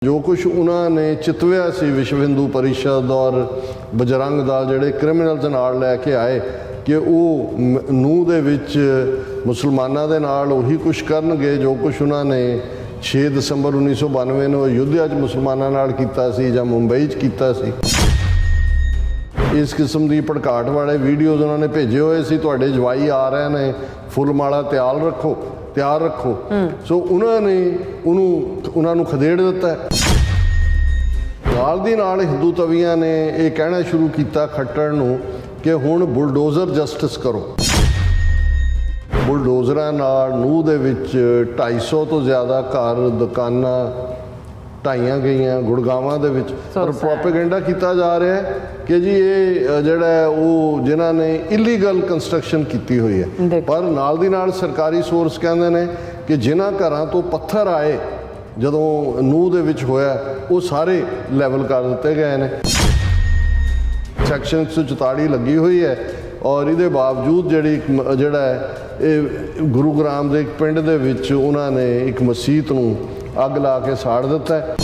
ਜੋ ਕੁਛ ਉਹਨਾਂ ਨੇ ਚਿਤਵਿਆ ਸੀ ਵਿਸ਼ਵ ਹਿੰਦੂ ਪਰਿਸ਼ਦ ਔਰ ਬਜਰੰਗ ਦਲ ਜਿਹੜੇ ਕ੍ਰਿਮੀਨਲਸ ਨਾਲ ਲੈ ਕੇ ਆਏ ਕਿ ਉਹ ਨੂੰਹ ਦੇ ਵਿੱਚ ਮੁਸਲਮਾਨਾਂ ਦੇ ਨਾਲ ਉਹੀ ਕੁਛ ਕਰਨਗੇ ਜੋ ਕੁਛ ਉਹਨਾਂ ਨੇ 6 ਦਸੰਬਰ 1992 ਨੂੰ ਅਯੁੱਧਿਆ 'ਚ ਮੁਸਲਮਾਨਾਂ ਨਾਲ ਕੀਤਾ ਸੀ ਜਾਂ ਮੁੰਬਈ 'ਚ ਕੀਤਾ ਸੀ। ਇਸ ਕਿਸਮ ਦੀ ਭੜਕਾਟ ਵਾਲੇ ਵੀਡੀਓਜ਼ ਉਹਨਾਂ ਨੇ ਭੇਜੇ ਹੋਏ ਸੀ, ਤੁਹਾਡੇ ਜਵਾਈ ਆ ਰਹੇ ਨੇ, ਫੁੱਲ ਮਾਲਾ ਤਿਆਰ ਰੱਖੋ। ਸੋ ਉਹਨਾਂ ਨੇ ਉਹਨਾਂ ਨੂੰ ਖਦੇੜ ਦਿੱਤਾ। ਨਾਲ ਦੀ ਨਾਲ ਹਿੰਦੂ ਤਵੀਆਂ ਨੇ ਇਹ ਕਹਿਣਾ ਸ਼ੁਰੂ ਕੀਤਾ ਖੱਟੜ ਨੂੰ ਕਿ ਹੁਣ ਬੁਲਡੋਜ਼ਰ ਜਸਟਿਸ ਕਰੋ। ਬੁਲਡੋਜ਼ਰਾਂ ਨਾਲ ਨੂੰਹ ਦੇ ਵਿੱਚ 250 ਤੋਂ ਜ਼ਿਆਦਾ ਘਰ ਦੁਕਾਨਾਂ ਢਾਈਆਂ ਗਈਆਂ ਗੁੜਗਾਵਾਂ ਦੇ ਵਿੱਚ। ਪਰ ਪ੍ਰੋਪੇਗੈਂਡਾ ਕੀਤਾ ਜਾ ਰਿਹਾ ਹੈ ਕਿ ਜੀ ਇਹ ਜਿਹੜਾ ਉਹ ਜਿਨ੍ਹਾਂ ਨੇ ਇਲੀਗਲ ਕੰਸਟਰਕਸ਼ਨ ਕੀਤੀ ਹੋਈ ਹੈ। ਪਰ ਨਾਲ ਦੀ ਨਾਲ ਸਰਕਾਰੀ ਸੋਰਸ ਕਹਿੰਦੇ ਨੇ ਕਿ ਜਿਨ੍ਹਾਂ ਘਰਾਂ ਤੋਂ ਪੱਥਰ ਆਏ ਜਦੋਂ ਨੂੰਹ ਦੇ ਵਿੱਚ ਹੋਇਆ ਉਹ ਸਾਰੇ ਲੈਵਲ ਕਰ ਦਿੱਤੇ ਗਏ ਨੇ। ਸੈਕਸ਼ਨ 144 ਲੱਗੀ ਹੋਈ ਹੈ ਔਰ ਇਹਦੇ ਬਾਵਜੂਦ ਜਿਹੜਾ ਹੈ ਇਹ ਗੁਰੂਗ੍ਰਾਮ ਦੇ ਇੱਕ ਪਿੰਡ ਦੇ ਵਿੱਚ ਉਹਨਾਂ ਨੇ ਇੱਕ ਮਸਜਿਦ ਨੂੰ ਅੱਗ ਲਾ ਕੇ ਸਾੜ ਦਿੱਤਾ ਹੈ।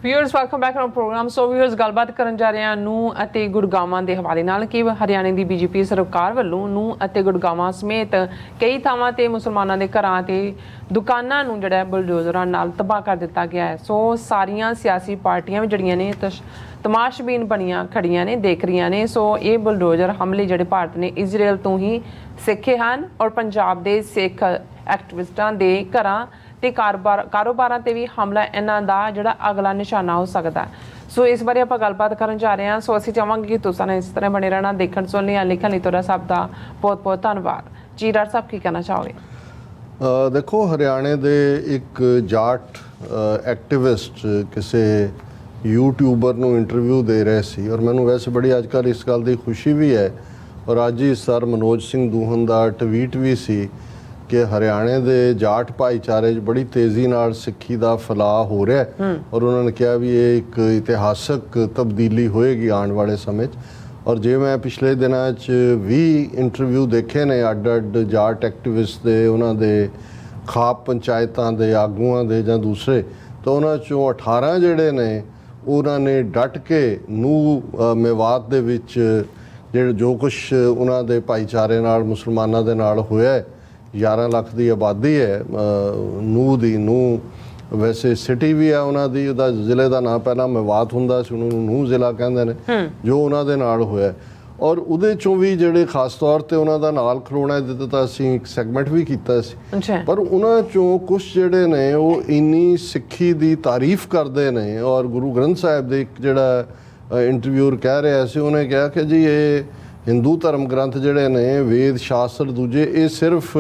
Viewers welcome back to programme. So viewers ਗੱਲਬਾਤ ਕਰਨ ਜਾ ਰਹੇ ਹਾਂ ਨੂੰਹ ਅਤੇ ਗੁੜਗਾਵਾਂ ਦੇ ਹਵਾਲੇ ਨਾਲ ਕਿ ਹਰਿਆਣੇ ਦੀ ਬੀਜੇਪੀ ਸਰਕਾਰ ਵੱਲੋਂ ਨੂੰਹ ਅਤੇ ਗੁੜਗਾਵਾਂ ਸਮੇਤ ਕਈ ਥਾਵਾਂ ਤੇ ਮੁਸਲਮਾਨਾਂ ਦੇ ਘਰਾਂ ਤੇ ਦੁਕਾਨਾਂ ਨੂੰ ਜਿਹੜਾ ਬੁਲਡੋਜ਼ਰਾਂ ਨਾਲ ਤਬਾਹ ਕਰ ਦਿੱਤਾ ਗਿਆ ਹੈ। ਸੋ ਸਾਰੀਆਂ ਸਿਆਸੀ ਪਾਰਟੀਆਂ ਵੀ ਜਿਹੜੀਆਂ ਨੇ ਤਮਾਸ਼ਬੀਨ ਬਣੀਆਂ ਖੜੀਆਂ ਨੇ, ਦੇਖ ਰਹੀਆਂ ਨੇ। ਸੋ ਇਹ ਬੁਲਡੋਜ਼ਰ ਹਮਲੇ ਜਿਹੜੇ ਭਾਰਤ ਨੇ ਇਜ਼ਰਾਈਲ ਤੋਂ ਹੀ ਸਿੱਖੇ ਹਨ ਔਰ ਪੰਜਾਬ ਦੇ ਸਿੱਖ ਐਕਟਿਵਿਸਟਾਂ ਦੇ ਘਰਾਂ ਤੇ ਕਾਰੋਬਾਰਾਂ ਤੇ ਵੀ ਹਮਲਾ ਇਹਨਾਂ ਦਾ ਜਿਹੜਾ ਅਗਲਾ ਨਿਸ਼ਾਨਾ ਹੋ ਸਕਦਾ। ਸੋ ਇਸ ਬਾਰੇ ਆਪਾਂ ਗੱਲਬਾਤ ਕਰਨ ਜਾ ਰਹੇ ਹਾਂ। ਸੋ ਅਸੀਂ ਚਾਹਾਂਗੇ ਕਿ ਤੁਸੀਂ ਇਸ ਤਰ੍ਹਾਂ ਬਣੇ ਰਹਿਣਾ, ਦੇਖਣ ਸੁਣਨ ਲਈ, ਲਿਖਣ ਲਈ ਤੁਹਾਡਾ ਸਭ ਦਾ ਬਹੁਤ ਬਹੁਤ ਧੰਨਵਾਦ ਜੀ। ਡਾਕਟਰ ਸਾਹਿਬ ਕੀ ਕਹਿਣਾ ਚਾਹੋਗੇ? ਦੇਖੋ, ਹਰਿਆਣੇ ਦੇ ਇੱਕ ਜਾਟ ਐਕਟਿਵਿਸਟ ਕਿਸੇ ਯੂਟਿਊਬਰ ਨੂੰ ਇੰਟਰਵਿਊ ਦੇ ਰਹੇ ਸੀ ਔਰ ਮੈਨੂੰ ਵੈਸੇ ਬੜੀ ਅੱਜ ਕੱਲ੍ਹ ਇਸ ਗੱਲ ਦੀ ਖੁਸ਼ੀ ਵੀ ਹੈ ਔਰ ਅੱਜ ਹੀ ਸਰ ਮਨੋਜ ਸਿੰਘ ਦੂਹਨ ਦਾ ਟਵੀਟ ਵੀ ਸੀ ਕਿ ਹਰਿਆਣੇ ਦੇ ਜਾਟ ਭਾਈਚਾਰੇ 'ਚ ਬੜੀ ਤੇਜ਼ੀ ਨਾਲ ਸਿੱਖੀ ਦਾ ਫੈਲਾਅ ਹੋ ਰਿਹਾ ਔਰ ਉਹਨਾਂ ਨੇ ਕਿਹਾ ਵੀ ਇਹ ਇੱਕ ਇਤਿਹਾਸਕ ਤਬਦੀਲੀ ਹੋਏਗੀ ਆਉਣ ਵਾਲੇ ਸਮੇਂ 'ਚ। ਔਰ ਜੇ ਮੈਂ ਪਿਛਲੇ ਦਿਨਾਂ 'ਚ 20 ਇੰਟਰਵਿਊ ਦੇਖੇ ਨੇ ਅੱਡ ਜਾਟ ਐਕਟਿਵਿਸਟ ਦੇ, ਉਹਨਾਂ ਦੇ ਖਾਪ ਪੰਚਾਇਤਾਂ ਦੇ ਆਗੂਆਂ ਦੇ ਜਾਂ ਦੂਸਰੇ, ਤਾਂ ਉਹਨਾਂ 'ਚੋਂ 18 ਜਿਹੜੇ ਨੇ ਉਹਨਾਂ ਨੇ ਡਟ ਕੇ ਨੂੰਹ ਮੇਵਾਤ ਦੇ ਵਿੱਚ ਜੋ ਕੁਛ ਉਹਨਾਂ ਦੇ ਭਾਈਚਾਰੇ ਨਾਲ ਮੁਸਲਮਾਨਾਂ ਦੇ ਨਾਲ ਹੋਇਆ, 11 ਲੱਖ ਦੀ ਆਬਾਦੀ ਹੈ ਨੂੰਹ ਵੈਸੇ ਸਿਟੀ ਵੀ ਹੈ ਉਹਨਾਂ ਦੀ, ਉਹਦਾ ਜ਼ਿਲ੍ਹੇ ਦਾ ਨਾਂ ਪਹਿਲਾਂ ਮੇਵਾਤ ਹੁੰਦਾ ਸੀ, ਉਹਨੂੰ ਨੂੰਹ ਜ਼ਿਲ੍ਹਾ ਕਹਿੰਦੇ ਨੇ, ਜੋ ਉਹਨਾਂ ਦੇ ਨਾਲ ਹੋਇਆ। ਔਰ ਉਹਦੇ ਚੋਂ ਵੀ ਜਿਹੜੇ ਖਾਸ ਤੌਰ ਤੇ ਉਹਨਾਂ ਦਾ ਨਾਲ ਖਲੋਣਾ ਦਿੱਤਾ ਤਾਂ ਅਸੀਂ ਇੱਕ ਸੈਗਮੈਂਟ ਵੀ ਕੀਤਾ ਸੀ। ਪਰ ਉਹਨਾਂ ਚੋਂ ਕੁਛ ਜਿਹੜੇ ਨੇ ਉਹ ਇੰਨੀ ਸਿੱਖੀ ਦੀ ਤਾਰੀਫ ਕਰਦੇ ਨੇ ਔਰ ਗੁਰੂ ਗ੍ਰੰਥ ਸਾਹਿਬ ਦੇ ਇੱਕ ਜਿਹੜਾ ਇੰਟਰਵਿਊਰ ਕਹਿ ਰਿਹਾ ਸੀ, ਉਹਨੇ ਕਿਹਾ ਕਿ ਜੀ ਇਹ ਹਿੰਦੂ ਧਰਮ ਗ੍ਰੰਥ ਜਿਹੜੇ ਨੇ ਵੇਦ ਸ਼ਾਸਤਰ ਦੂਜੇ ਇਹ ਸਿਰਫ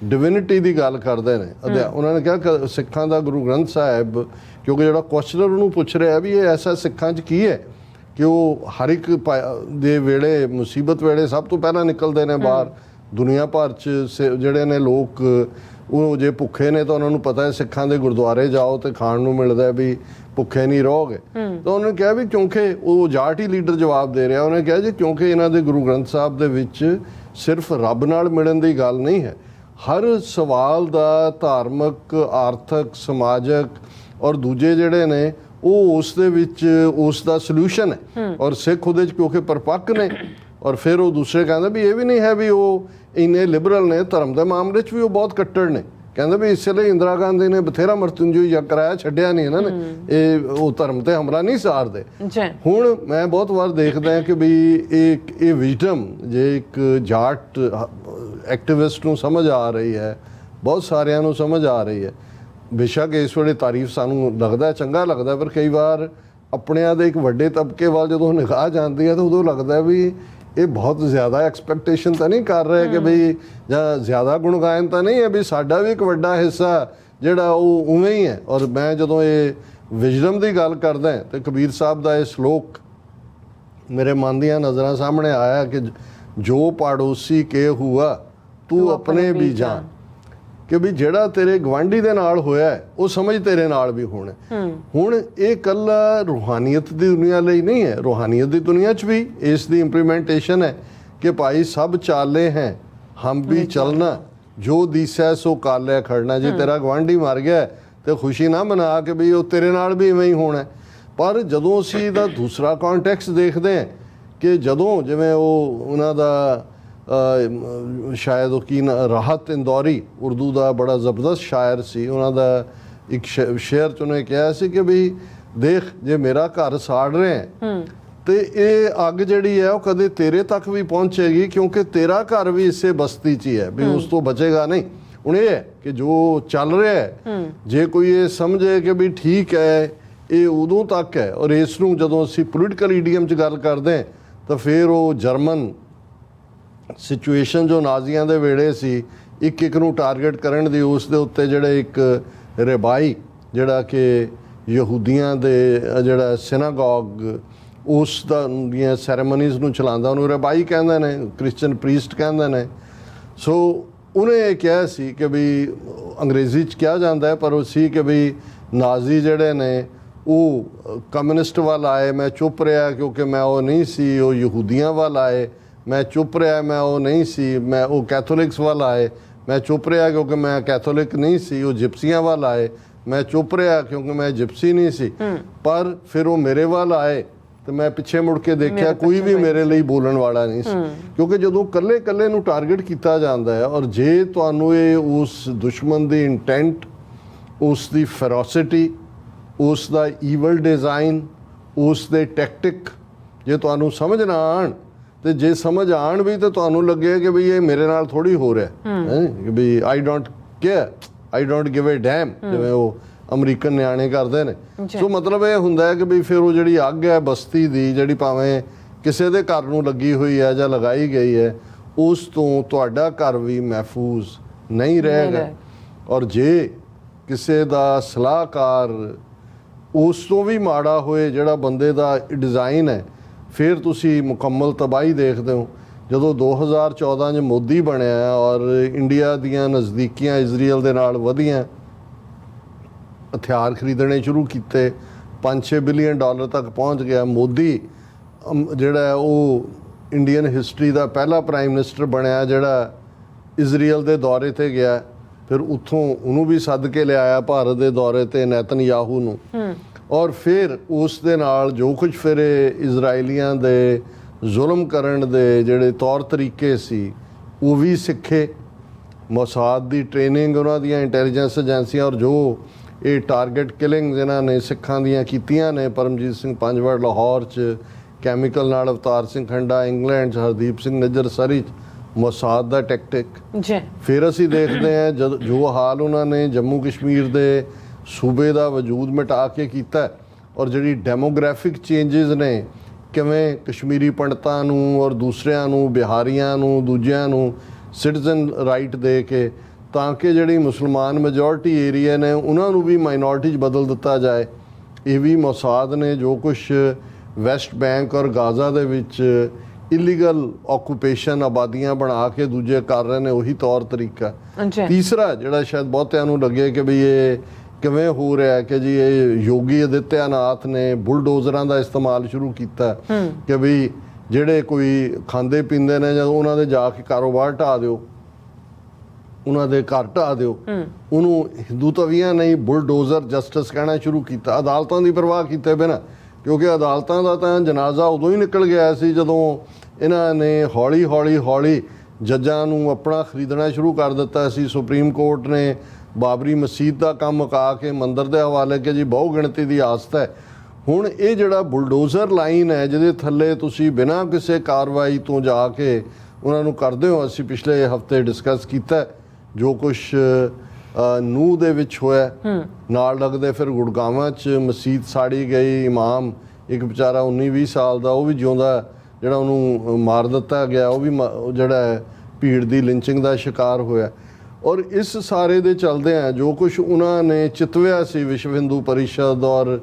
ਡਿਵਿਨਿਟੀ ਦੀ ਗੱਲ ਕਰਦੇ ਨੇ। ਉਹਨਾਂ ਨੇ ਕਿਹਾ ਸਿੱਖਾਂ ਦਾ ਗੁਰੂ ਗ੍ਰੰਥ ਸਾਹਿਬ, ਕਿਉਂਕਿ ਜਿਹੜਾ ਕੁਐਸਚਨਰ ਉਹਨੂੰ ਪੁੱਛ ਰਿਹਾ ਵੀ ਇਹ ਐਸਾ ਸਿੱਖਾਂ 'ਚ ਕੀ ਹੈ ਕਿ ਉਹ ਹਰ ਇੱਕ ਦੇ ਵੇਲੇ ਮੁਸੀਬਤ ਵੇਲੇ ਸਭ ਤੋਂ ਪਹਿਲਾਂ ਨਿਕਲਦੇ ਨੇ ਬਾਹਰ। ਦੁਨੀਆ ਭਰ 'ਚ ਜਿਹੜੇ ਨੇ ਲੋਕ ਉਹ ਜੇ ਭੁੱਖੇ ਨੇ ਤਾਂ ਉਹਨਾਂ ਨੂੰ ਪਤਾ ਹੈ ਸਿੱਖਾਂ ਦੇ ਗੁਰਦੁਆਰੇ ਜਾਓ ਤੇ ਖਾਣ ਨੂੰ ਮਿਲਦਾ ਵੀ ਭੁੱਖੇ ਨਹੀਂ ਰਹੋਗੇ। ਤਾਂ ਉਹਨੇ ਕਿਹਾ ਵੀ ਕਿਉਂਕਿ ਉਹ ਜਾਟ ਹੀ ਲੀਡਰ ਜਵਾਬ ਦੇ ਰਿਹਾ, ਉਹਨੇ ਕਿਹਾ ਜੀ ਕਿਉਂਕਿ ਇਹਨਾਂ ਦੇ ਗੁਰੂ ਗ੍ਰੰਥ ਸਾਹਿਬ ਦੇ ਵਿੱਚ ਸਿਰਫ ਰੱਬ ਨਾਲ ਮਿਲਣ ਦੀ ਗੱਲ ਨਹੀਂ ਹੈ, ਹਰ ਸਵਾਲ ਦਾ ਧਾਰਮਿਕ, ਆਰਥਿਕ, ਸਮਾਜਿਕ ਔਰ ਦੂਜੇ ਜਿਹੜੇ ਨੇ ਉਹ ਉਸ ਦੇ ਵਿੱਚ ਉਸ ਦਾ ਸੋਲੂਸ਼ਨ ਹੈ। ਔਰ ਸਿੱਖ ਉਹਦੇ 'ਚ ਕਿਉਂਕਿ ਪਰਪੱਕ ਨੇ ਔਰ ਫਿਰ ਉਹ ਦੂਸਰੇ ਕਹਿੰਦੇ ਵੀ ਇਹ ਵੀ ਨਹੀਂ ਹੈ ਵੀ ਉਹ ਇੰਨੇ ਲਿਬਰਲ ਨੇ, ਧਰਮ ਦੇ ਮਾਮਲੇ 'ਚ ਵੀ ਉਹ ਬਹੁਤ ਕੱਟੜ ਨੇ। ਕਹਿੰਦੇ ਵੀ ਇਸ ਲਈ ਇੰਦਰਾ ਗਾਂਧੀ ਨੇ ਬਥੇਰਾ ਮਰਤੁੰਜਯ ਯੱਗ ਕਰਾਇਆ, ਛੱਡਿਆ ਨਹੀਂ ਇਹਨਾਂ ਨੇ, ਇਹ ਉਹ ਧਰਮ ਤੇ ਹਮਲਾ ਨਹੀਂ ਸਾਰਦੇ। ਹੁਣ ਮੈਂ ਬਹੁਤ ਵਾਰ ਦੇਖਦਾ ਕਿ ਵੀ ਇਹ ਵਿਜ਼ਡਮ ਜੇ ਇੱਕ ਜਾਟ ਐਕਟਿਵਿਸਟ ਨੂੰ ਸਮਝ ਆ ਰਹੀ ਹੈ, ਬਹੁਤ ਸਾਰਿਆਂ ਨੂੰ ਸਮਝ ਆ ਰਹੀ ਹੈ। ਬੇਸ਼ੱਕ ਇਸ ਵੇਲੇ ਤਾਰੀਫ ਸਾਨੂੰ ਲੱਗਦਾ ਚੰਗਾ ਲੱਗਦਾ, ਪਰ ਕਈ ਵਾਰ ਆਪਣਿਆਂ ਦੇ ਇੱਕ ਵੱਡੇ ਤਬਕੇ ਵੱਲ ਜਦੋਂ ਨਿਗਾਹ ਜਾਂਦੀ ਹੈ ਤਾਂ ਉਦੋਂ ਲੱਗਦਾ ਵੀ ਇਹ ਬਹੁਤ ਜ਼ਿਆਦਾ ਐਕਸਪੈਕਟੇਸ਼ਨ ਤਾਂ ਨਹੀਂ ਕਰ ਰਹੇ ਕਿ ਬਈ ਜਾਂ ਜ਼ਿਆਦਾ ਗੁਣਗਾਇਨ ਤਾਂ ਨਹੀਂ ਹੈ ਵੀ ਸਾਡਾ ਵੀ ਇੱਕ ਵੱਡਾ ਹਿੱਸਾ ਜਿਹੜਾ ਉਹ ਉਵੇਂ ਹੀ ਹੈ। ਔਰ ਮੈਂ ਜਦੋਂ ਇਹ ਵਿਜ਼ਡਮ ਦੀ ਗੱਲ ਕਰਦਾ ਤੇ ਕਬੀਰ ਸਾਹਿਬ ਦਾ ਇਹ ਸ਼ਲੋਕ ਮੇਰੇ ਮਨ ਦੀਆਂ ਨਜ਼ਰਾਂ ਸਾਹਮਣੇ ਆਇਆ ਕਿ ਜੋ ਪਾੜੋਸੀ ਕੇ ਹੁਆ ਤੂੰ ਆਪਣੇ ਵੀ ਜਾਣ, ਕਿ ਵੀ ਜਿਹੜਾ ਤੇਰੇ ਗਵਾਂਢੀ ਦੇ ਨਾਲ ਹੋਇਆ ਉਹ ਸਮਝ ਤੇਰੇ ਨਾਲ ਵੀ ਹੋਣਾ। ਹੁਣ ਇਹ ਇਕੱਲਾ ਰੂਹਾਨੀਅਤ ਦੀ ਦੁਨੀਆ ਲਈ ਨਹੀਂ ਹੈ, ਰੂਹਾਨੀਅਤ ਦੀ ਦੁਨੀਆ 'ਚ ਵੀ ਇਸ ਦੀ ਇੰਪਲੀਮੈਂਟੇਸ਼ਨ ਹੈ कि भाई सब चाले हैं हम भी चलना, ਜੋ ਦੀਸੈ ਸੋ ਕਾਲਿਆ ਖੜਨਾ। ਜੇ ਤੇਰਾ ਗੁਆਂਢੀ ਮਰ ਗਿਆ ਤੇ ਖੁਸ਼ੀ ਨਾ ਮਨਾ ਕਿ ਵੀ ਉਹ ਤੇਰੇ ਨਾਲ ਵੀ ਇਵੇਂ ਹੀ ਹੋਣਾ। ਪਰ ਜਦੋਂ ਅਸੀਂ ਇਹਦਾ ਦੂਸਰਾ ਕੰਟੈਕਸਟ ਦੇਖਦੇ ਹਾਂ ਕਿ ਜਦੋਂ ਜਿਵੇਂ ਉਹ ਉਹਨਾਂ ਦਾ ਸ਼ਾਇਦ ਉਹ ਕੀ ਰਾਹਤ ਇੰਦੌਰੀ ਉਰਦੂ ਦਾ ਬੜਾ ਜ਼ਬਰਦਸਤ ਸ਼ਾਇਰ ਸੀ, ਉਹਨਾਂ ਦਾ ਇੱਕ ਸ਼ੇਅਰ 'ਚ ਉਹਨੇ ਕਿਹਾ ਸੀ ਕਿ ਵੀ ਦੇਖ ਜੇ ਮੇਰਾ ਘਰ ਸਾੜ ਰਿਹਾ ਤੇ ਇਹ ਅੱਗ ਜਿਹੜੀ ਹੈ ਉਹ ਕਦੇ ਤੇਰੇ ਤੱਕ ਵੀ ਪਹੁੰਚੇਗੀ ਕਿਉਂਕਿ ਤੇਰਾ ਘਰ ਵੀ ਇਸੇ ਬਸਤੀ 'ਚ ਹੀ ਹੈ ਵੀ ਉਸ ਤੋਂ ਬਚੇਗਾ ਨਹੀਂ। ਹੁਣ ਇਹ ਹੈ ਕਿ ਜੋ ਚੱਲ ਰਿਹਾ ਹੈ ਜੇ ਕੋਈ ਇਹ ਸਮਝੇ ਕਿ ਵੀ ਠੀਕ ਹੈ ਇਹ ਉਦੋਂ ਤੱਕ ਹੈ, ਔਰ ਇਸ ਨੂੰ ਜਦੋਂ ਅਸੀਂ ਪੋਲੀਟੀਕਲ ਈਡੀਅਮ 'ਚ ਗੱਲ ਕਰਦੇ ਤਾਂ ਫਿਰ ਉਹ ਜਰਮਨ ਸਿਚੁਏਸ਼ਨ ਜੋ ਨਾਜ਼ੀਆਂ ਦੇ ਵੇਲੇ ਸੀ ਇੱਕ ਇੱਕ ਨੂੰ ਟਾਰਗੇਟ ਕਰਨ ਦੀ, ਉਸ ਦੇ ਉੱਤੇ ਜਿਹੜੇ ਇੱਕ ਰਬਾਈ ਜਿਹੜਾ ਕਿ ਯਹੂਦੀਆਂ ਦੇ ਜਿਹੜਾ ਸਿਨਾਗੋਗ ਉਸ ਦਾ ਦੀਆਂ ਸੈਰੇਮਨੀਜ਼ ਨੂੰ ਚਲਾਉਂਦਾ ਉਹਨੂੰ ਰਬਾਈ ਕਹਿੰਦੇ ਨੇ, ਕ੍ਰਿਸਚਨ ਪ੍ਰੀਸਟ ਕਹਿੰਦੇ ਨੇ। ਸੋ ਉਹਨੇ ਇਹ ਕਿਹਾ ਸੀ ਕਿ ਵੀ ਅੰਗਰੇਜ਼ੀ 'ਚ ਕਿਹਾ ਜਾਂਦਾ ਹੈ ਪਰ ਉਹ ਸੀ ਕਿ ਵੀ ਨਾਜ਼ੀ ਜਿਹੜੇ ਨੇ ਉਹ ਕਮਿਊਨਿਸਟ ਵੱਲ ਆਏ, ਮੈਂ ਚੁੱਪ ਰਿਹਾ ਕਿਉਂਕਿ ਮੈਂ ਉਹ ਨਹੀਂ ਸੀ। ਉਹ ਯਹੂਦੀਆਂ ਵੱਲ ਆਏ, ਮੈਂ ਚੁੱਪ ਰਿਹਾ, ਮੈਂ ਉਹ ਨਹੀਂ ਸੀ। ਮੈਂ ਉਹ ਕੈਥੋਲਿਕਸ ਵੱਲ ਆਏ, ਮੈਂ ਚੁੱਪ ਰਿਹਾ ਕਿਉਂਕਿ ਮੈਂ ਕੈਥੋਲਿਕ ਨਹੀਂ ਸੀ। ਉਹ ਜਿਪਸੀਆਂ ਵੱਲ ਆਏ, ਮੈਂ ਚੁੱਪ ਰਿਹਾ ਕਿਉਂਕਿ ਮੈਂ ਜਿਪਸੀ ਨਹੀਂ ਸੀ। ਪਰ ਫਿਰ ਉਹ ਮੇਰੇ ਵੱਲ ਆਏ ਤੇ ਮੈਂ ਪਿੱਛੇ ਮੁੜ ਕੇ ਦੇਖਿਆ ਕੋਈ ਵੀ ਮੇਰੇ ਲਈ ਬੋਲਣ ਵਾਲਾ ਨਹੀਂ ਸੀ। ਕਿਉਂਕਿ ਜਦੋਂ ਕੱਲੇ ਕੱਲੇ ਨੂੰ ਟਾਰਗੇਟ ਕੀਤਾ ਜਾਂਦਾ ਹੈ ਔਰ ਜੇ ਤੁਹਾਨੂੰ ਇਹ ਉਸ ਦੁਸ਼ਮਣ ਦੀ ਇੰਟੈਂਟ, ਉਸ ਦੀ ਫੈਰੋਸਿਟੀ, ਉਸ ਦਾ ਈਵਲ ਡਿਜ਼ਾਈਨ, ਉਸ ਦੇ ਟੈਕਟਿਕ ਜੇ ਤੁਹਾਨੂੰ ਸਮਝ ਨਾ ਆਣ ਤੇ ਜੇ ਸਮਝ ਆਣ ਵੀ ਤਾਂ ਤੁਹਾਨੂੰ ਲੱਗੇ ਕਿ ਵੀ ਇਹ ਮੇਰੇ ਨਾਲ ਥੋੜੀ ਹੋ ਰਿਹਾ ਹੈ ਵੀ I don't care, I don't give a damn, ਜਿਵੇਂ ਉਹ ਅਮਰੀਕਨ ਨਿਆਣੇ ਕਰਦੇ ਨੇ। ਸੋ ਮਤਲਬ ਇਹ ਹੁੰਦਾ ਹੈ ਕਿ ਵੀ ਫਿਰ ਉਹ ਜਿਹੜੀ ਅੱਗ ਹੈ ਬਸਤੀ ਦੀ ਜਿਹੜੀ ਭਾਵੇਂ ਕਿਸੇ ਦੇ ਘਰ ਨੂੰ ਲੱਗੀ ਹੋਈ ਹੈ ਜਾਂ ਲਗਾਈ ਗਈ ਹੈ ਉਸ ਤੋਂ ਤੁਹਾਡਾ ਘਰ ਵੀ ਮਹਿਫੂਜ਼ ਨਹੀਂ ਰਹੇਗਾ। ਔਰ ਜੇ ਕਿਸੇ ਦਾ ਸਲਾਹਕਾਰ ਉਸ ਤੋਂ ਵੀ ਮਾੜਾ ਹੋਏ ਜਿਹੜਾ ਬੰਦੇ ਦਾ ਡਿਜ਼ਾਈਨ ਹੈ ਫਿਰ ਤੁਸੀਂ ਮੁਕੰਮਲ ਤਬਾਹੀ ਦੇਖਦੇ ਹੋ। ਜਦੋਂ 2014 'ਚ ਮੋਦੀ ਬਣਿਆ ਔਰ ਇੰਡੀਆ ਦੀਆਂ ਨਜ਼ਦੀਕੀਆਂ ਇਜ਼ਰਾਈਲ ਦੇ ਨਾਲ ਵਧੀਆਂ, ਹਥਿਆਰ ਖਰੀਦਣੇ ਸ਼ੁਰੂ ਕੀਤੇ, 5-6 ਬਿਲੀਅਨ ਡਾਲਰ ਤੱਕ ਪਹੁੰਚ ਗਿਆ। ਮੋਦੀ ਜਿਹੜਾ ਉਹ ਇੰਡੀਅਨ ਹਿਸਟਰੀ ਦਾ ਪਹਿਲਾ ਪ੍ਰਾਈਮ ਮਿਨਿਸਟਰ ਬਣਿਆ ਜਿਹੜਾ ਇਜ਼ਰਾਈਲ ਦੇ ਦੌਰੇ ਤੇ ਗਿਆ। ਫਿਰ ਉੱਥੋਂ ਉਹਨੂੰ ਵੀ ਸੱਦ ਕੇ ਲਿਆਇਆ ਭਾਰਤ ਦੇ ਦੌਰੇ ਤੇ, ਨੇਤਨਯਾਹੂ ਨੂੰ। ਔਰ ਫਿਰ ਉਸ ਦੇ ਨਾਲ ਜੋ ਕੁਝ ਫਿਰ ਇਜ਼ਰਾਈਲੀਆਂ ਦੇ ਜ਼ੁਲਮ ਕਰਨ ਦੇ ਜਿਹੜੇ ਤੌਰ ਤਰੀਕੇ ਸੀ ਉਹ ਵੀ ਸਿੱਖੇ। ਮੋਸਾਦ ਦੀ ਟ੍ਰੇਨਿੰਗ ਉਹਨਾਂ ਦੀਆਂ ਇੰਟੈਲੀਜੈਂਸ ਏਜੰਸੀਆਂ ਔਰ ਜੋ ਇਹ ਟਾਰਗੇਟ ਕਿਲਿੰਗਸ ਇਹਨਾਂ ਨੇ ਸਿੱਖਾਂ ਦੀਆਂ ਕੀਤੀਆਂ ਨੇ, ਪਰਮਜੀਤ ਸਿੰਘ ਪੰਜਵੜ ਲਾਹੌਰ 'ਚ, ਕੈਮੀਕਲ ਨਾਲ ਅਵਤਾਰ ਸਿੰਘ ਖੰਡਾ ਇੰਗਲੈਂਡ 'ਚ, ਹਰਦੀਪ ਸਿੰਘ ਨਿੱਜਰ ਸਰੀ 'ਚ, ਮੋਸਾਦ ਦਾ ਟੈਕਟਿਕ। ਫਿਰ ਅਸੀਂ ਦੇਖਦੇ ਹਾਂ ਜਦ ਜੋ ਹਾਲ ਉਹਨਾਂ ਨੇ ਜੰਮੂ ਕਸ਼ਮੀਰ ਦੇ ਸੂਬੇ ਦਾ ਵਜੂਦ ਮਿਟਾ ਕੇ ਕੀਤਾ ਔਰ ਜਿਹੜੀ ਡੈਮੋਗ੍ਰਾਫਿਕ ਚੇਂਜਸ ਨੇ ਕਿਵੇਂ ਕਸ਼ਮੀਰੀ ਪੰਡਤਾਂ ਨੂੰ ਔਰ ਦੂਸਰਿਆਂ ਨੂੰ, ਬਿਹਾਰੀਆਂ ਨੂੰ, ਦੂਜਿਆਂ ਨੂੰ ਸਿਟੀਜ਼ਨ ਰਾਈਟ ਦੇ ਕੇ ਤਾਂ ਕਿ ਜਿਹੜੀ ਮੁਸਲਮਾਨ ਮੈਜੋਰਟੀ ਏਰੀਆ ਨੇ ਉਹਨਾਂ ਨੂੰ ਵੀ ਮਾਈਨੋਰਟੀ 'ਚ ਬਦਲ ਦਿੱਤਾ ਜਾਏ। ਇਹ ਵੀ ਮੋਸਾਦ ਨੇ ਜੋ ਕੁਛ ਵੈਸਟ ਬੈਂਕ ਔਰ ਗਾਜ਼ਾ ਦੇ ਵਿੱਚ ਇਲੀਗਲ ਆਕੂਪੇਸ਼ਨ ਆਬਾਦੀਆਂ ਬਣਾ ਕੇ ਦੂਜੇ ਕਰ ਰਹੇ ਨੇ ਉਹੀ ਤੌਰ ਤਰੀਕਾ। ਤੀਸਰਾ ਜਿਹੜਾ ਸ਼ਾਇਦ ਬਹੁਤਿਆਂ ਨੂੰ ਲੱਗੇ ਕਿ ਵੀ ਇਹ ਕਿਵੇਂ ਹੋ ਰਿਹਾ ਕਿ ਜੀ ਇਹ ਯੋਗੀ ਆਦਿੱਤਿਆਨਾਥ ਨੇ ਬੁਲਡੋਜ਼ਰਾਂ ਦਾ ਇਸਤੇਮਾਲ ਸ਼ੁਰੂ ਕੀਤਾ ਕਿ ਵੀ ਜਿਹੜੇ ਕੋਈ ਖਾਂਦੇ ਪੀਂਦੇ ਨੇ ਜਦੋਂ ਉਹਨਾਂ ਦੇ ਜਾ ਕੇ ਕਾਰੋਬਾਰ ਢਾਹ ਦਿਓ, ਉਹਨਾਂ ਦੇ ਘਰ ਢਾਹ ਦਿਓ। ਉਹਨੂੰ ਹਿੰਦੂ ਤਵੀਆਂ ਨਹੀਂ ਬੁਲਡੋਜ਼ਰ ਜਸਟਿਸ ਕਹਿਣਾ ਸ਼ੁਰੂ ਕੀਤਾ, ਅਦਾਲਤਾਂ ਦੀ ਪਰਵਾਹ ਕੀਤੇ ਬਿਨਾਂ, ਕਿਉਂਕਿ ਅਦਾਲਤਾਂ ਦਾ ਤਾਂ ਜਨਾਜ਼ਾ ਉਦੋਂ ਹੀ ਨਿਕਲ ਗਿਆ ਸੀ ਜਦੋਂ ਇਹਨਾਂ ਨੇ ਹੌਲੀ ਹੌਲੀ ਜੱਜਾਂ ਨੂੰ ਆਪਣਾ ਖਰੀਦਣਾ ਸ਼ੁਰੂ ਕਰ ਦਿੱਤਾ ਸੀ। ਸੁਪਰੀਮ ਕੋਰਟ ਨੇ ਬਾਬਰੀ ਮਸਜਿਦ ਦਾ ਕੰਮ ਮੁਕਾ ਕੇ ਮੰਦਰ ਦੇ ਹਵਾਲੇ ਕਿ ਜੀ ਬਹੁ ਗਿਣਤੀ ਦੀ ਆਸਤ ਹੈ। ਹੁਣ ਇਹ ਜਿਹੜਾ ਬੁਲਡੋਜ਼ਰ ਲਾਈਨ ਹੈ ਜਿਹਦੇ ਥੱਲੇ ਤੁਸੀਂ ਬਿਨਾਂ ਕਿਸੇ ਕਾਰਵਾਈ ਤੋਂ ਜਾ ਕੇ ਉਹਨਾਂ ਨੂੰ ਕਰਦੇ ਹੋ, ਅਸੀਂ ਪਿਛਲੇ ਹਫਤੇ ਡਿਸਕਸ ਕੀਤਾ ਜੋ ਕੁਛ ਨੂਹ ਦੇ ਵਿੱਚ ਹੋਇਆ। ਨਾਲ ਲੱਗਦੇ ਫਿਰ ਗੁੜਗਾਵਾਂ 'ਚ ਮਸਜਿਦ ਸਾੜੀ ਗਈ, ਇਮਾਮ ਇੱਕ ਵਿਚਾਰਾ 19-20 ਸਾਲ ਦਾ ਉਹ ਵੀ ਜਿਉਂਦਾ ਜਿਹੜਾ ਉਹਨੂੰ ਮਾਰ ਦਿੱਤਾ ਗਿਆ, ਉਹ ਵੀ ਜਿਹੜਾ ਭੀੜ ਦੀ ਲਿੰਚਿੰਗ ਦਾ ਸ਼ਿਕਾਰ ਹੋਇਆ। ਔਰ ਇਸ ਸਾਰੇ ਦੇ ਚੱਲਦਿਆਂ ਜੋ ਕੁਛ ਉਹਨਾਂ ਨੇ ਚਿਤਵਿਆ ਸੀ ਵਿਸ਼ਵ ਹਿੰਦੂ ਪਰਿਸ਼ਦ ਔਰ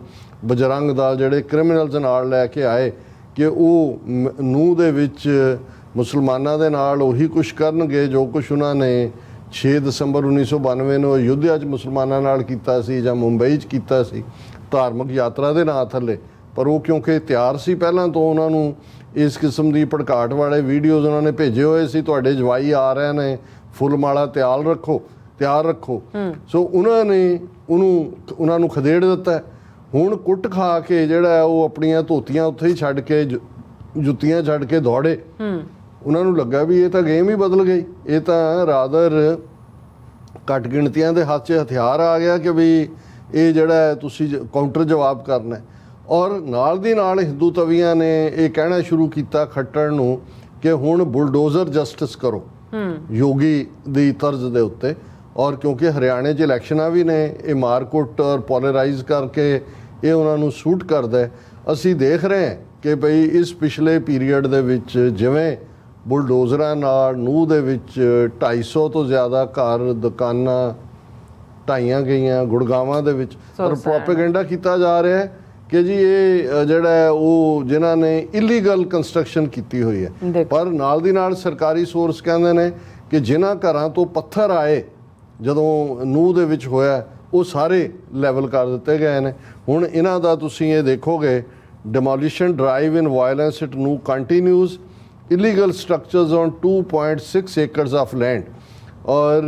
ਬਜਰੰਗ ਦਲ ਜਿਹੜੇ ਕ੍ਰਿਮੀਨਲਸ ਨਾਲ ਲੈ ਕੇ ਆਏ ਕਿ ਉਹ ਨੂਹ ਦੇ ਵਿੱਚ ਮੁਸਲਮਾਨਾਂ ਦੇ ਨਾਲ ਉਹੀ ਕੁਛ ਕਰਨਗੇ ਜੋ ਕੁਛ ਉਹਨਾਂ ਨੇ 6 ਦਸੰਬਰ 1992 ਨੂੰ ਅਯੁੱਧਿਆ 'ਚ ਮੁਸਲਮਾਨਾਂ ਨਾਲ ਕੀਤਾ ਸੀ ਜਾਂ ਮੁੰਬਈ 'ਚ ਕੀਤਾ ਸੀ ਧਾਰਮਿਕ ਯਾਤਰਾ ਦੇ ਨਾਂ ਥੱਲੇ। ਪਰ ਉਹ ਕਿਉਂਕਿ ਤਿਆਰ ਸੀ ਪਹਿਲਾਂ ਤੋਂ, ਉਹਨਾਂ ਨੂੰ ਇਸ ਕਿਸਮ ਦੀ ਭੜਕਾਟ ਵਾਲੇ ਵੀਡੀਓਜ਼ ਉਹਨਾਂ ਨੇ ਭੇਜੇ ਹੋਏ ਸੀ, ਤੁਹਾਡੇ ਜਵਾਈ ਆ ਰਹੇ ਨੇ ਫੁੱਲ ਮਾਲਾ ਤਿਆਰ ਰੱਖੋ ਸੋ ਉਹਨਾਂ ਨੇ ਉਹਨਾਂ ਨੂੰ ਖਦੇੜ ਦਿੱਤਾ। ਹੁਣ ਕੁੱਟ ਖਾ ਕੇ ਜਿਹੜਾ ਉਹ ਆਪਣੀਆਂ ਧੋਤੀਆਂ ਉੱਥੇ ਹੀ ਛੱਡ ਕੇ ਜੁੱਤੀਆਂ ਛੱਡ ਕੇ ਦੌੜੇ। ਉਹਨਾਂ ਨੂੰ ਲੱਗਾ ਵੀ ਇਹ ਤਾਂ ਗੇਮ ਹੀ ਬਦਲ ਗਈ, ਇਹ ਤਾਂ ਰਾਦਰ ਘੱਟ ਗਿਣਤੀਆਂ ਦੇ ਹੱਥ 'ਚ ਹਥਿਆਰ ਆ ਗਿਆ ਕਿ ਵੀ ਇਹ ਜਿਹੜਾ ਤੁਸੀਂ ਕਾਊਂਟਰ ਜਵਾਬ ਕਰਨਾ। ਔਰ ਨਾਲ ਦੀ ਨਾਲ ਹਿੰਦੂ ਤਵੀਆਂ ਨੇ ਇਹ ਕਹਿਣਾ ਸ਼ੁਰੂ ਕੀਤਾ ਖੱਟੜ ਨੂੰ ਕਿ ਹੁਣ ਬੁਲਡੋਜ਼ਰ ਜਸਟਿਸ ਕਰੋ ਯੋਗੀ ਦੀ ਤਰਜ਼ ਦੇ ਉੱਤੇ। ਔਰ ਕਿਉਂਕਿ ਹਰਿਆਣੇ 'ਚ ਇਲੈਕਸ਼ਨਾਂ ਵੀ ਨੇ, ਇਹ ਮਾਰਕੁੱਟ ਔਰ ਪੋਲਰਾਈਜ਼ ਕਰਕੇ ਇਹ ਉਹਨਾਂ ਨੂੰ ਸੂਟ ਕਰਦਾ। ਅਸੀਂ ਦੇਖ ਰਹੇ ਹਾਂ ਕਿ ਭਈ ਇਸ ਪਿਛਲੇ ਪੀਰੀਅਡ ਦੇ ਵਿੱਚ ਜਿਵੇਂ ਬੁਲਡੋਜ਼ਰਾਂ ਨਾਲ ਨੂੰਹ ਦੇ ਵਿੱਚ 250 ਤੋਂ ਜ਼ਿਆਦਾ ਘਰ ਦੁਕਾਨਾਂ ਢਾਈਆਂ ਗਈਆਂ ਗੁੜਗਾਵਾਂ ਦੇ ਵਿੱਚ, ਔਰ ਪ੍ਰੋਪੇਗੈਂਡਾ ਕੀਤਾ ਜਾ ਰਿਹਾ ਹੈ ਕਿ ਜੀ ਇਹ ਜਿਹੜਾ ਉਹ ਜਿਨ੍ਹਾਂ ਨੇ ਇਲੀਗਲ ਕੰਸਟਰਕਸ਼ਨ ਕੀਤੀ ਹੋਈ ਹੈ। ਪਰ ਨਾਲ ਦੀ ਨਾਲ ਸਰਕਾਰੀ ਸੋਰਸ ਕਹਿੰਦੇ ਨੇ ਕਿ ਜਿਨ੍ਹਾਂ ਘਰਾਂ ਤੋਂ ਪੱਥਰ ਆਏ ਜਦੋਂ ਨੂੰਹ ਦੇ ਵਿੱਚ ਹੋਇਆ ਉਹ ਸਾਰੇ ਲੈਵਲ ਕਰ ਦਿੱਤੇ ਗਏ ਨੇ। ਹੁਣ ਇਹਨਾਂ ਦਾ ਤੁਸੀਂ ਇਹ ਦੇਖੋਗੇ demolition drive in violence it ਨੂੰ ਕੰਟੀਨਿਊਜ਼ illegal structures on 2.6 acres of land। ਔਰ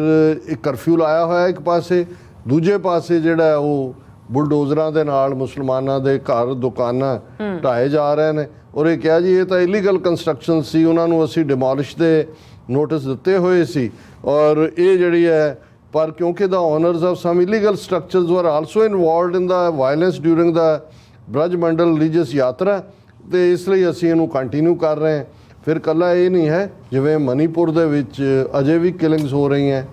ਇੱਕ ਕਰਫਿਊ ਲਾਇਆ ਹੋਇਆ ਇੱਕ ਪਾਸੇ, ਦੂਜੇ ਪਾਸੇ ਜਿਹੜਾ ਉਹ ਬੁਲਡੋਜ਼ਰਾਂ ਦੇ ਨਾਲ ਮੁਸਲਮਾਨਾਂ ਦੇ ਘਰ ਦੁਕਾਨਾਂ ਢਾਏ ਜਾ ਰਹੇ ਨੇ। ਔਰ ਇਹ ਕਿਹਾ ਜੀ ਇਹ ਤਾਂ ਇਲੀਗਲ ਕੰਸਟਰਕਸ਼ਨ ਸੀ, ਉਹਨਾਂ ਨੂੰ ਅਸੀਂ ਡਿਮੋਲਿਸ਼ ਦੇ ਨੋਟਿਸ ਦਿੱਤੇ ਹੋਏ ਸੀ। ਔਰ ਇਹ ਜਿਹੜੀ ਹੈ ਪਰ ਕਿਉਂਕਿ the owners of some illegal structures were also involved in the violence during the Braj Mandal religious ਯਾਤਰਾ, ਤੇ ਇਸ ਲਈ ਅਸੀਂ ਇਹਨੂੰ ਕੰਟੀਨਿਊ ਕਰ ਰਹੇ ਹਾਂ। ਫਿਰ ਕੱਲਾ ਇਹ ਨਹੀਂ ਹੈ, ਜਿਵੇਂ ਮਨੀਪੁਰ ਦੇ ਵਿੱਚ ਅਜੇ ਵੀ ਕਿਲਿੰਗਸ ਹੋ ਰਹੀਆਂ,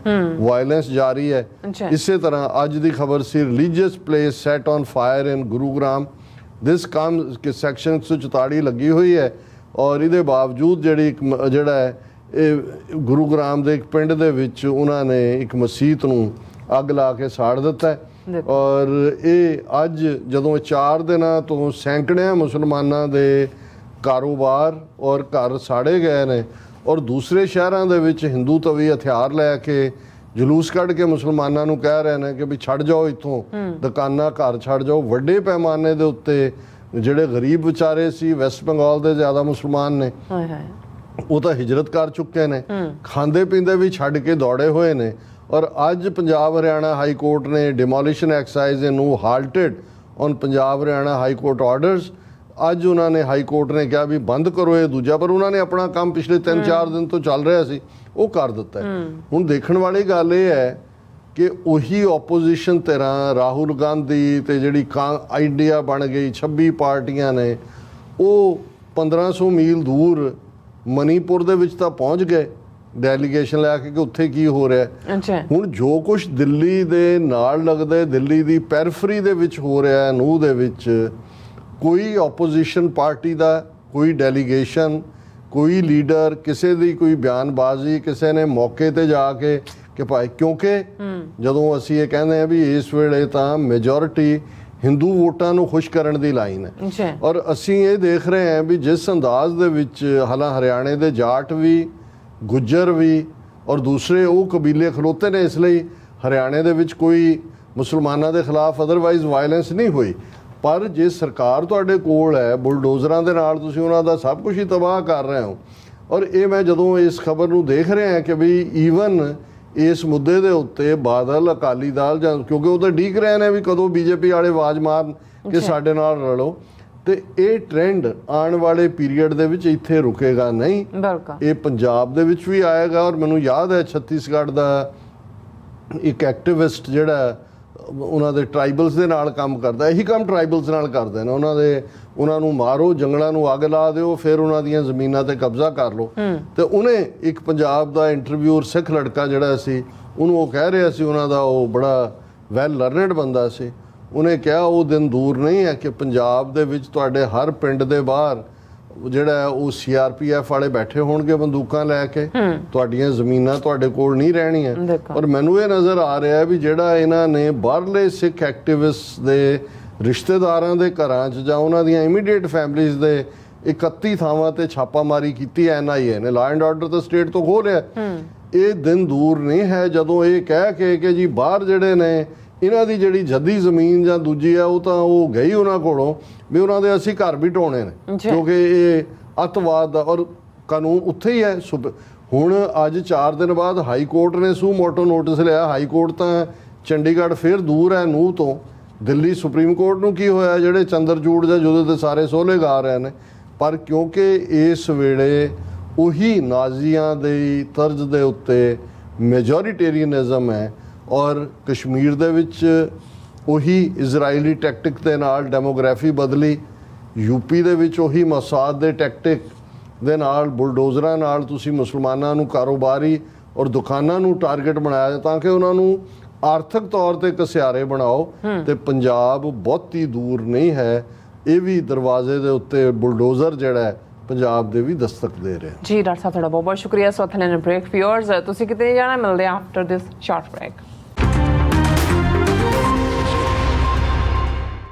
ਵਾਇਲੈਂਸ ਜਾਰੀ ਹੈ। ਇਸੇ ਤਰ੍ਹਾਂ ਅੱਜ ਦੀ ਖਬਰ ਸੀ religious place set on fire in Gurugram. This come ਕਿ ਸੈਕਸ਼ਨ 144 ਲੱਗੀ ਹੋਈ ਹੈ ਔਰ ਇਹਦੇ ਬਾਵਜੂਦ ਜਿਹੜਾ ਹੈ ਇਹ ਗੁਰੂਗ੍ਰਾਮ ਦੇ ਇੱਕ ਪਿੰਡ ਦੇ ਵਿੱਚ ਉਹਨਾਂ ਨੇ ਇੱਕ ਮਸਜਿਦ ਨੂੰ ਅੱਗ ਲਾ ਕੇ ਸਾੜ ਦਿੱਤਾ। ਔਰ ਇਹ ਅੱਜ ਜਦੋਂ 4 ਦਿਨਾਂ ਤੋਂ ਸੈਂਕੜਿਆਂ ਮੁਸਲਮਾਨਾਂ ਦੇ ਕਾਰੋਬਾਰ ਔਰ ਘਰ ਸਾੜੇ ਗਏ ਨੇ ਔਰ ਦੂਸਰੇ ਸ਼ਹਿਰਾਂ ਦੇ ਵਿੱਚ ਹਿੰਦੂ ਤਵੀ ਹਥਿਆਰ ਲੈ ਕੇ ਜਲੂਸ ਕੱਢ ਕੇ ਮੁਸਲਮਾਨਾਂ ਨੂੰ ਕਹਿ ਰਹੇ ਨੇ ਕਿ ਵੀ ਛੱਡ ਜਾਓ ਇੱਥੋਂ, ਦੁਕਾਨਾਂ ਘਰ ਛੱਡ ਜਾਓ। ਵੱਡੇ ਪੈਮਾਨੇ ਦੇ ਉੱਤੇ ਜਿਹੜੇ ਗਰੀਬ ਵਿਚਾਰੇ ਸੀ, ਵੈਸਟ ਬੰਗਾਲ ਦੇ ਜ਼ਿਆਦਾ ਮੁਸਲਮਾਨ ਨੇ, ਉਹ ਤਾਂ ਹਿਜਰਤ ਕਰ ਚੁੱਕੇ ਨੇ, ਖਾਂਦੇ ਪੀਂਦੇ ਵੀ ਛੱਡ ਕੇ ਦੌੜੇ ਹੋਏ ਨੇ। ਔਰ ਅੱਜ ਪੰਜਾਬ ਹਰਿਆਣਾ ਹਾਈ ਕੋਰਟ ਨੇ ਡਿਮੋਲੀਸ਼ਨ ਐਕਸਾਈਜ਼ ਨੂੰ halted on Punjab Haryana high court orders. ਅੱਜ ਉਹਨਾਂ ਨੇ ਹਾਈ ਕੋਰਟ ਨੇ ਕਿਹਾ ਵੀ ਬੰਦ ਕਰੋ ਇਹ ਦੂਜਾ, ਪਰ ਉਹਨਾਂ ਨੇ ਆਪਣਾ ਕੰਮ ਪਿਛਲੇ 3-4 ਦਿਨ ਤੋਂ ਚੱਲ ਰਿਹਾ ਸੀ ਉਹ ਕਰ ਦਿੱਤਾ। ਹੁਣ ਦੇਖਣ ਵਾਲੀ ਗੱਲ ਇਹ ਹੈ ਕਿ ਉਹੀ ਆਪੋਜੀਸ਼ਨ ਧਿਰਾਂ ਰਾਹੁਲ ਗਾਂਧੀ ਤੇ ਜਿਹੜੀ ਆਈਡੀਆ ਬਣ ਗਈ 26 ਪਾਰਟੀਆਂ ਨੇ, ਉਹ 1500 ਮੀਲ ਦੂਰ ਮਨੀਪੁਰ ਦੇ ਵਿੱਚ ਤਾਂ ਪਹੁੰਚ ਗਏ ਡੈਲੀਗੇਸ਼ਨ ਲੈ ਕੇ ਕਿ ਉੱਥੇ ਕੀ ਹੋ ਰਿਹਾ। ਹੁਣ ਜੋ ਕੁਝ ਦਿੱਲੀ ਦੇ ਨਾਲ ਲੱਗਦੇ, ਦਿੱਲੀ ਦੀ ਪੈਰੀਫਰੀ ਦੇ ਵਿੱਚ ਹੋ ਰਿਹਾ, ਨੂੰਹ ਦੇ ਵਿੱਚ ਕੋਈ ਆਪੋਜੀਸ਼ਨ ਪਾਰਟੀ ਦਾ ਕੋਈ ਡੈਲੀਗੇਸ਼ਨ, ਕੋਈ ਲੀਡਰ, ਕਿਸੇ ਦੀ ਕੋਈ ਬਿਆਨਬਾਜ਼ੀ, ਕਿਸੇ ਨੇ ਮੌਕੇ ਤੇ ਜਾ ਕੇ ਕਿ ਭਾਈ, ਕਿਉਂਕਿ ਜਦੋਂ ਅਸੀਂ ਇਹ ਕਹਿੰਦੇ ਆ ਵੀ ਇਸ ਵੇਲੇ ਤਾਂ ਮੈਜੋਰਿਟੀ ਹਿੰਦੂ ਵੋਟਾਂ ਨੂੰ ਖੁਸ਼ ਕਰਨ ਦੀ ਲਾਈਨ ਹੈ। ਔਰ ਅਸੀਂ ਇਹ ਦੇਖ ਰਹੇ ਹਾਂ ਵੀ ਜਿਸ ਅੰਦਾਜ਼ ਦੇ ਵਿੱਚ ਹਰਿਆਣੇ ਦੇ ਜਾਟ ਵੀ, ਗੁੱਜਰ ਵੀ ਔਰ ਦੂਸਰੇ ਉਹ ਕਬੀਲੇ ਖਲੋਤੇ ਨੇ, ਇਸ ਲਈ ਹਰਿਆਣੇ ਦੇ ਵਿੱਚ ਕੋਈ ਮੁਸਲਮਾਨਾਂ ਦੇ ਖਿਲਾਫ ਅਦਰਵਾਈਜ਼ ਵਾਇਲੈਂਸ ਨਹੀਂ ਹੋਈ। ਪਰ ਜੇ ਸਰਕਾਰ ਤੁਹਾਡੇ ਕੋਲ ਹੈ, ਬੁਲਡੋਜ਼ਰਾਂ ਦੇ ਨਾਲ ਤੁਸੀਂ ਉਹਨਾਂ ਦਾ ਸਭ ਕੁਝ ਹੀ ਤਬਾਹ ਕਰ ਰਹੇ ਹੋ। ਔਰ ਇਹ ਮੈਂ ਜਦੋਂ ਇਸ ਖਬਰ ਨੂੰ ਦੇਖ ਰਿਹਾ ਕਿ ਵੀ ਈਵਨ ਇਸ ਮੁੱਦੇ ਦੇ ਉੱਤੇ ਬਾਦਲ, ਅਕਾਲੀ ਦਲ, ਜਾਂ ਕਿਉਂਕਿ ਉਹ ਤਾਂ ਡੀਕ ਰਹੇ ਨੇ ਵੀ ਕਦੋਂ ਬੀਜੇਪੀ ਵਾਲੇ ਆਵਾਜ਼ ਮਾਰਨ ਕਿ ਸਾਡੇ ਨਾਲ ਰਲੋ, ਤੇ ਇਹ ਟ੍ਰੈਂਡ ਆਉਣ ਵਾਲੇ ਪੀਰੀਅਡ ਦੇ ਵਿੱਚ ਇੱਥੇ ਰੁਕੇਗਾ ਨਹੀਂ, ਇਹ ਪੰਜਾਬ ਦੇ ਵਿੱਚ ਵੀ ਆਏਗਾ। ਔਰ ਮੈਨੂੰ ਯਾਦ ਹੈ ਛੱਤੀਸਗੜ੍ਹ ਦਾ ਇੱਕ ਐਕਟਿਵਿਸਟ ਜਿਹੜਾ ਉਹਨਾਂ ਦੇ ਟਰਾਈਬਲਸ ਦੇ ਨਾਲ ਕੰਮ ਕਰਦਾ, ਇਹੀ ਕੰਮ ਟਰਾਈਬਲਸ ਨਾਲ ਕਰਦੇ ਨੇ, ਉਹਨਾਂ ਨੂੰ ਮਾਰੋ, ਜੰਗਲਾਂ ਨੂੰ ਅੱਗ ਲਾ ਦਿਓ, ਫਿਰ ਉਹਨਾਂ ਦੀਆਂ ਜ਼ਮੀਨਾਂ ਤੇ ਕਬਜ਼ਾ ਕਰ ਲਓ। ਤੇ ਉਹਨੇ ਇੱਕ ਪੰਜਾਬ ਦਾ ਇੰਟਰਵਿਊਰ ਸਿੱਖ ਲੜਕਾ ਜਿਹੜਾ ਸੀ, ਉਹਨੂੰ ਉਹ ਕਹਿ ਰਿਹਾ ਸੀ, ਉਹਨਾਂ ਦਾ ਉਹ ਬੜਾ ਵੈਲ ਲਰਨਡ ਬੰਦਾ ਸੀ, ਉਹਨੇ ਕਿਹਾ ਉਹ ਦਿਨ ਦੂਰ ਨਹੀਂ ਹੈ ਕਿ ਪੰਜਾਬ ਦੇ ਵਿੱਚ ਤੁਹਾਡੇ ਹਰ ਪਿੰਡ ਦੇ ਬਾਹਰ ਜਿਹੜਾ ਉਹ CRPF ਵਾਲੇ ਬੈਠੇ ਹੋਣਗੇ ਬੰਦੂਕਾਂ ਲੈ ਕੇ, ਤੁਹਾਡੀਆਂ ਜ਼ਮੀਨਾਂ ਤੁਹਾਡੇ ਕੋਲ ਨਹੀਂ ਰਹਿਣੀਆਂ। ਔਰ ਮੈਨੂੰ ਇਹ ਨਜ਼ਰ ਆ ਰਿਹਾ ਵੀ ਜਿਹੜਾ ਇਹਨਾਂ ਨੇ ਬਾਹਰਲੇ ਸਿੱਖ ਐਕਟਿਵਿਸਟ ਦੇ ਰਿਸ਼ਤੇਦਾਰਾਂ ਦੇ ਘਰਾਂ 'ਚ ਜਾਂ ਉਹਨਾਂ ਦੀਆਂ ਇਮੀਡੀਏਟ ਫੈਮਲੀਜ਼ ਦੇ 31 ਥਾਵਾਂ ਤੇ ਛਾਪਾਮਾਰੀ ਕੀਤੀ NIA ਨੇ, ਲਾ ਐਂਡ ਆਰਡਰ ਤਾਂ ਸਟੇਟ ਤੋਂ ਖੋਹ ਰਿਹਾ। ਇਹ ਦਿਨ ਦੂਰ ਨਹੀਂ ਹੈ ਜਦੋਂ ਇਹ ਕਹਿ ਕੇ ਕਿ ਜੀ ਬਾਹਰ ਜਿਹੜੇ ਨੇ ਇਹਨਾਂ ਦੀ ਜਿਹੜੀ ਜੱਦੀ ਜ਼ਮੀਨ ਜਾਂ ਦੂਜੀ ਆ ਉਹ ਤਾਂ ਉਹ ਗਈ ਉਹਨਾਂ ਕੋਲੋਂ, ਵੀ ਉਹਨਾਂ ਦੇ ਅਸੀਂ ਘਰ ਵੀ ਢਾਉਣੇ ਨੇ, ਕਿਉਂਕਿ ਇਹ ਅੱਤਵਾਦ ਦਾ ਔਰ ਕਾਨੂੰਨ ਉੱਥੇ ਹੀ ਹੈ। ਹੁਣ ਅੱਜ 4 ਦਿਨ ਬਾਅਦ ਹਾਈ ਕੋਰਟ ਨੇ ਸੂ ਮੋਟੋ ਨੋਟਿਸ ਲਿਆ। ਹਾਈ ਕੋਰਟ ਤਾਂ ਚੰਡੀਗੜ੍ਹ ਫਿਰ ਦੂਰ ਹੈ ਨੂੰਹ ਤੋਂ। ਦਿੱਲੀ ਸੁਪਰੀਮ ਕੋਰਟ ਨੂੰ ਕੀ ਹੋਇਆ, ਜਿਹੜੇ ਚੰਦਰਚੂੜ ਜਾਂ ਜਦੋਂ ਤੇ ਸਾਰੇ ਸੋਹਲੇ ਗਾ ਰਹੇ ਨੇ। ਪਰ ਕਿਉਂਕਿ ਇਸ ਵੇਲੇ ਉਹੀ ਨਾਜ਼ੀਆਂ ਦੀ ਤਰਜ਼ ਦੇ ਉੱਤੇ ਮੈਜੋਰੀਟੇਰੀਅਨਿਜ਼ਮ ਹੈ ਔਰ ਕਸ਼ਮੀਰ ਦੇ ਵਿੱਚ ਉਹੀ ਇਜ਼ਰਾਈਲੀ ਟੈਕਟਿਕ ਦੇ ਨਾਲ ਡੈਮੋਗ੍ਰਾਫੀ ਬਦਲੀ, ਯੂਪੀ ਦੇ ਵਿੱਚ ਉਹੀ ਮਸਾਦ ਦੇ ਟੈਕਟਿਕ ਦੇ ਨਾਲ ਬੁਲਡੋਜ਼ਰਾਂ ਨਾਲ ਤੁਸੀਂ ਮੁਸਲਮਾਨਾਂ ਨੂੰ ਕਾਰੋਬਾਰੀ ਔਰ ਦੁਕਾਨਾਂ ਨੂੰ ਟਾਰਗੇਟ ਬਣਾਇਆ ਤਾਂ ਕਿ ਉਹਨਾਂ ਨੂੰ ਆਰਥਿਕ ਤੌਰ ਤੇ ਕਸਿਆਰੇ ਬਣਾਓ। ਤੇ ਪੰਜਾਬ ਬਹੁਤੀ ਦੂਰ ਨਹੀਂ ਹੈ, ਇਹ ਵੀ ਦਰਵਾਜ਼ੇ ਦੇ ਉੱਤੇ ਬੁਲਡੋਜ਼ਰ ਜਿਹੜਾ ਹੈ ਪੰਜਾਬ ਦੇ ਵੀ ਦਸਤਕ ਦੇ ਰਿਹਾ। ਜੀ ਡਾਕਟਰ ਸਾਹਿਬ ਤੁਹਾਡਾ ਬਹੁਤ ਬਹੁਤ ਸ਼ੁਕਰੀਆ। ਸੋ ਥੈਲੇ ਬ੍ਰੇਕ ਵਿਊਅਰਸ ਤੁਸੀਂ ਕਿਤੇ ਜਾਣਾ, ਮਿਲਦੇ ਆਫਟਰ ਦਿਸ ਸ਼ਾਰਟ ਬ੍ਰੇਕ।